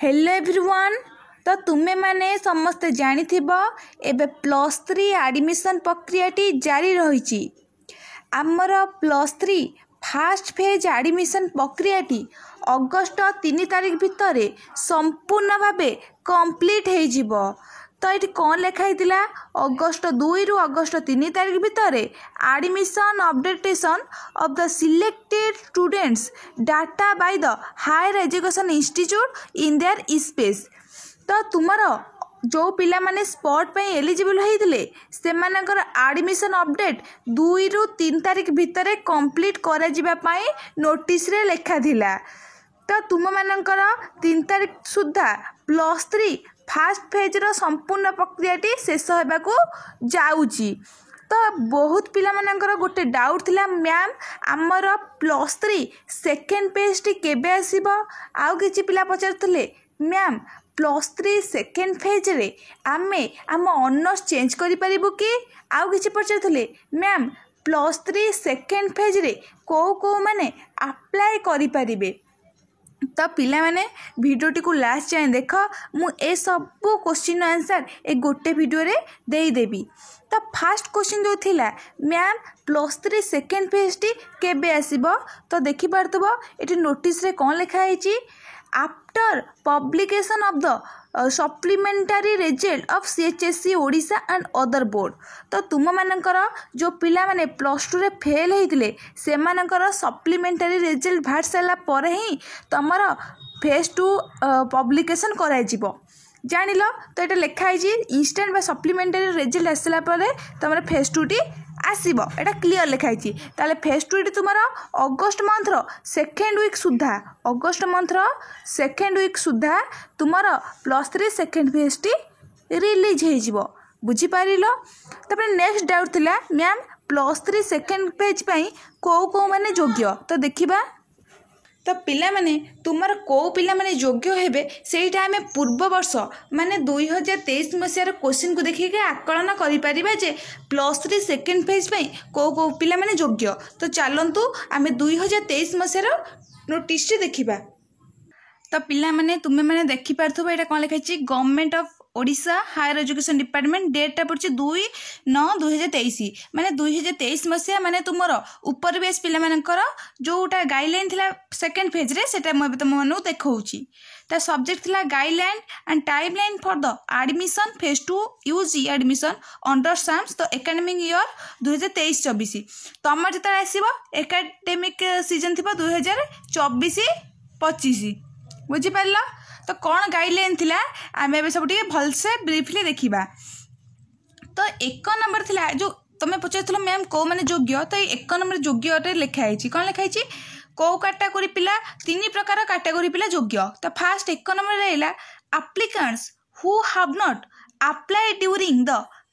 Hello everyone. तो तुम्हें माने समस्ते जानी एबे +3 एडमिशन प्रक्रियाटी जारी रही। आमर +3 फास्ट फेज एडमिशन प्रक्रियाटी अगस्ट 3 तारीख भितर संपूर्ण भावे कंप्लीट हो। तो ये कौन लिखाई अगस्ट 2 रु अगस्ट 3 तारीख भितर admission updation of the selected students data by the higher education institute in their space. तो तुमर जो पिला माने स्पॉट पे एलिजिबल होइतिले सेमानकर एडमिशन अपडेट 2 रु 3 तारीख भितर कंप्लीट करा जिबा पई नोटिस रे लेखा थिला। तो तुम मानकर 3 तारीख सुधा +3 फास्ट फेज रो संपूर्ण प्रक्रियाटी शेष होबाकू जाउची। तो बहुत पिला मानकर गोटे डाउट थिला मैम आमर +3 सेकेंड पेज टी केबे आसीबो। आउ किछि पिला पचारथिले मैम +3 सेकेंड फेज रे आमे आम ऑनर्स चेंज करि परिबो कि। आउ किछि पचारथिले मैम +3 सेकेंड फेज रे को माने अप्लाई करि परिबे। तो पिला माने भिडियोटी को लास्ट जाए देख मु ए सब क्वेश्चन आंसर ए गोटे वीडियो रे दे देबी। तो फर्स्ट क्वेश्चन जो थिला मैम +3 सेकेंड फेज टी केबे आसीबो। तो देखि पारतबो एटी नोटिस रे कोन लिखा है after publication of the supplementary result of CHSE Odisha and other board. तो तुम मानकर जो पिला माने +2 रे फेल होइतिले से मानकर सप्लीमेंटरी रिजल्ट बाहर सारा पर ही तुमर फेज 2 पब्लिकेशन कराई जिवो जानिल। तो ये लिखाई इंस्टेंट बा सप्लीमेंटरी रिजल्ट आसला तुम फेज 2 टी आसीबो एटा क्लियर लिखाई। ताले फेज 2 टी तुमर अगस्ट मंथ रो सेकेंड वीक सुधा अगस्ट मंथ रो सेकेंड वीक सुधा तुमर +3 सेकेंड फेज टी रिलीज हो जिवो बुझी पारिलो। तपर नेक्स्ट डाउट थिला मैम +3 सेकेंड पेज पई को माने योग्य। तो देखिबा तो पिला माने तुमर को पिला माने योग्य हेबे सेटा हमें पूर्व वर्ष माने 2023 मसियार क्वेश्चन को देखिके आकलन करि परिबा जे +3 सेकेंड फेज पई को पिला माने योग्य। तो चलंतु आमे 2023 मसियार नोटिस देखिबा। तो पिला माने तुमे माने देखि पारथबो एटा कोन लिखाई government of Odisha higher education department data पड़े 2/9/2023 माने 2023 मसीहा माने तुमर ऊपर बेस पिला मानकर जोटा गाइडलाइन थिला सेकेंड फेज रे सेटा म तुम मानु देखौची। ता सब्जेक्ट थिला guideline and timeline for the admission phase 2 UG admission under SAMS. तो एकेडमिक ईयर 2023-24 तमर जता आसीबो एकेडमिक सीजन थिबा 2024-25 बुझी पारलो। तो कौन गाइडलाइन थिला आमे बे सब भलसे ब्रीफली देखिबा। तो 1 नंबर थिला जो तुम पचारथलो मैम को माने योग्य। तो 1 नंबर योग्य रे लिखा है कौन लिखा है को कैटेगरी पिला 3 प्रकार कैटेगरी पिला योग्य। तो फर्स्ट 1 नंबर रहला applicants who have not applied during the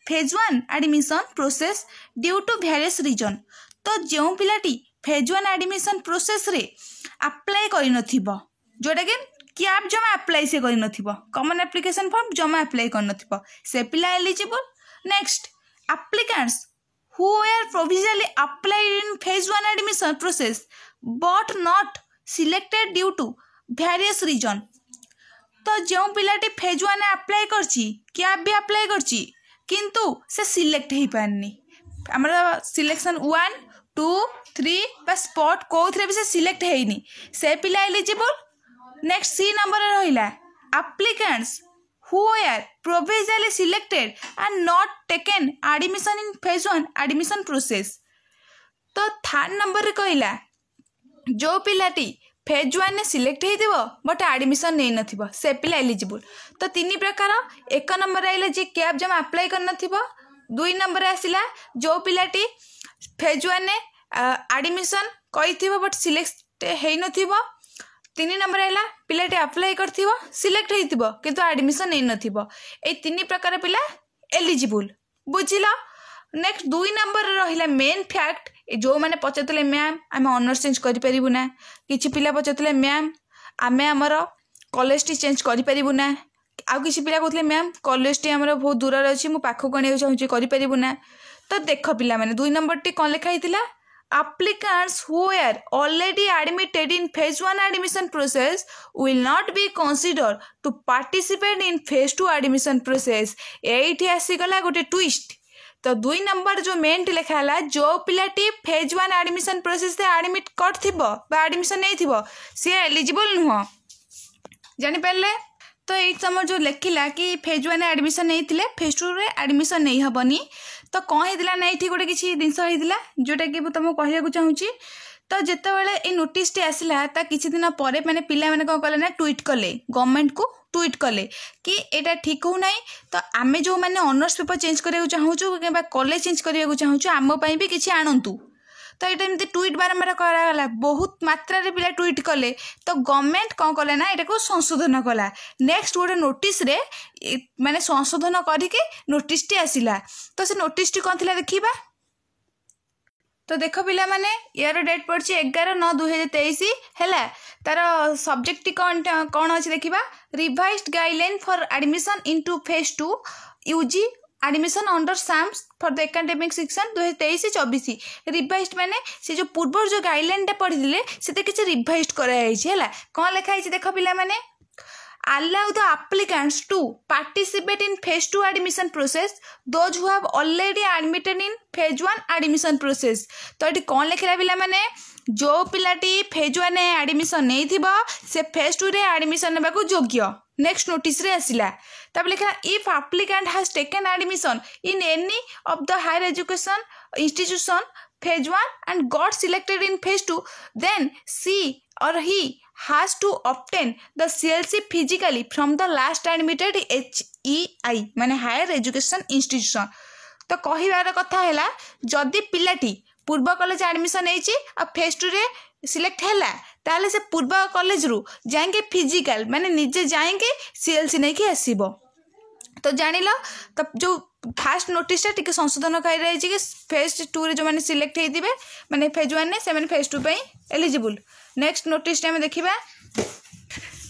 phase 1 admission process due to various reason. तो जो पिलाटी फेज 1 एडमिशन प्रोसेस रे अप्लाई करि नथिबो जोटा कि क्या जमा अप्लाई से कर कॉमन एप्लिकेशन फॉर्म जमा अप्लाई कर से पिला eligible. Next applicants who are provisionally applied in phase 1 admission process but not selected due to various reason. तो जो पिलाटी फेज 1 अप्लाई करछि क्या भी अप्लाई करछि किंतु से सिलेक्ट हो पारनी हमर सिलेक्शन 1 2 3 बा स्पॉट कोथरे भी से सिलेक्ट हेनी से पिला एलिजिबल। नेक्स्ट सी नंबर रहिला applicants who are provisionally selected and not taken admission in phase 1 admission process. तो थर्ड नंबर रे कहला जो पिलाटी फेज 1 ने सिलेक्ट हेतिबो बट एडमिशन नै नथिबो से पिला एलिजिबल। तो 3 प्रकार 1 नंबर आइला जे कैब जमा अप्लाई कर नथिबो। 2 नंबर आसिला जो पिलाटी फेज 1 ने एडमिशन कइथिबो बट सिलेक्ट हेइ नथिबो। 3 नंबर है पिलाटी अप्लाई कर सिलेक्ट हो किंतु एडमिशन नहीं नथिबो। ए 3 प्रकार पिला एलिजिबल बुझिल। नेक्स्ट 2 नंबर रहिला मेन फैक्ट जो माने पचारतले मैम आमे ऑनर्स चेंज करि परिबु ना। किछि पिला पचारतले मैम आमे हमर कॉलेज टी चेंज करि परिबु ना। आ किछि पिला कहतले मैम कॉलेज टी हमर बहुत दूर रे अछि मु पाखो कने चाहूची करि परिबु ना। तो देख पिला माने 2 नंबर टी कोन लिखा हितिला applicants who were already admitted in phase 1 admission process will not be considered to participate in phase 2 admission process. एठी आसीगला गोटे ट्विस्ट. तो 2 नंबर जो मेन लिखा है जो पिलाटी फेज 1 एडमिशन प्रोसेस से एडमिट करथिबो बा एडमिशन नै थिबो से एलिजिबल नुह. जानि पारले. तो ये समझ जो लिखला कि फेज 1 एडमिशन नहीं थिले फेज 2 रे एडमिशन नहीं हबनी. तो कौन होता ना ये गोटे किसी जिनस होता जोटा कि तुमको कहूँ चाहूँगी. तो जिते बड़े ये नोटिस टी आसला किसी दिन पर मैंने पिला मैंने कौन कले ना ट्वीट कले गवर्नमेंट को ट्वीट कले कि एटा ठीक हो ना. तो आम जो मैंने ऑनर्स पेपर चेंज करने चाहूँ कि कॉलेज चेंज करने चाहूँ आम भी किसी आणतु. तो ये एमती ट्वीट बारंबार कराला बहुत मात्रा रे पिला ट्वीट कले. तो गवर्नमेंट कौन कले ना यहाँ को संशोधन कला. नेक्स्ट गोटे नोटिस रे माने संशोधन करके नोटिस टी आसला. तो से नोटिस टी कौन थी देखा. तो देख पिला माने यार डेट पड़ी 11/9/2023 है. तार सब्जेक्ट कौन कौन अच्छे देखा revised guideline for admission into phase 2 UG admission under SAMS for the academic section 2023-24. Revised माने से जो पूर्व जो गाइडलाइन टा पढ़ी से किसी रिवाइज्ड कराई कौन लिखाई देख पिला माने allow the applicants to participate in phase 2 admission process those who have already admitted in phase 1 admission process. तो ये कौन लिखला पिला माने जो पिलाटी फेज 1 एडमिशन नहीं थिबा से फेज 2 रे एडमिशन नेबा को योग्य. नेक्स्ट नोटिस रे आसिला तब लिखा if applicant has taken admission in any of the higher education institution phase 1 and got selected in phase 2 then she or he has to obtain the CLC physically from the last admitted HEI माने higher education institution. तो कहिबार कथा हैला जदि पिलाटी पूर्व college admission होइछि आ phase 2 रे select हैला ताले से पूर्व कॉलेज रु जाएंगे फिजिकल माने निजे जाएंगे CLC नहीं कि आसीबो. तो जानिल. तो जो फास्ट नोटिस टी संशोधन कर रही कि फेज 2 रे जो मैंने सिलेक्ट होते मैंने फेज 1 से मैंने फेज 2 एलिजिबल. नेक्स्ट नोटिस आम देखा.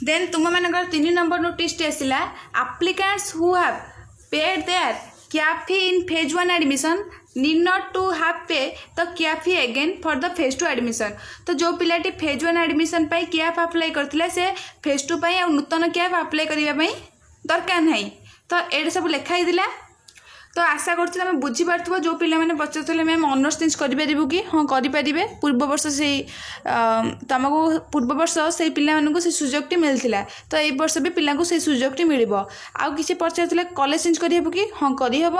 देन तुम मान 3 नंबर नोटिस आसला applicants who have paid their CAP fee in phase 1 admission need not to have pay the CAP fee again for the phase 2 admission. तो जो पिलाटी फेज 1 एडमिशन कैप अप्लाई करथिला से फेज 2 नूतन cap apply करने दरकार नहीं. तो ये सब लिखाई दिला. तो आशा करते तुम बुझीपार जो पिला मैंने पचारे मैम ऑनर्स चेंज करूँ कि हाँ करें पूर्व वर्ष से तुमको पूर्व वर्ष से पिला से सुजोग मिलता. तो ये वर्ष भी पिला से सुजोग मिल. आउ कि पचारे कॉलेज चेंज करूँ कि हाँ करहब.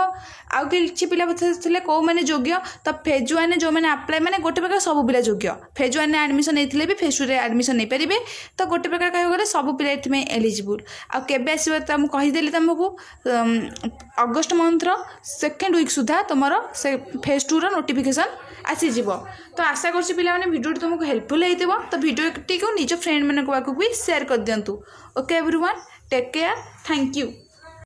आउ कि पिला पचारे कौ मैंने योग्य. तो फेज 1 जो मैंने अप्लाई मैंने गोटे प्रकार सब पिला योग्य फेज 1 एडमिशन नहीं भी फेज 2 रे एडमिशन नहीं पारे. तो गोटे प्रकार कह गले सब पिला ये एलिजिबल. आउ के आसो कहीदेली तुमको अगस्ट मंथर सेकेंड वीक सुधा तुम से फेज 2 नोटिफिकेशन आसीज. तो आशा कर पिला माने वीडियो तुमको हेल्पफुल होइतिबो. तो वीडियो टी को निज फ्रेंड मानक भी शेयर कर दिंतु. Okay everyone take care. Thank you.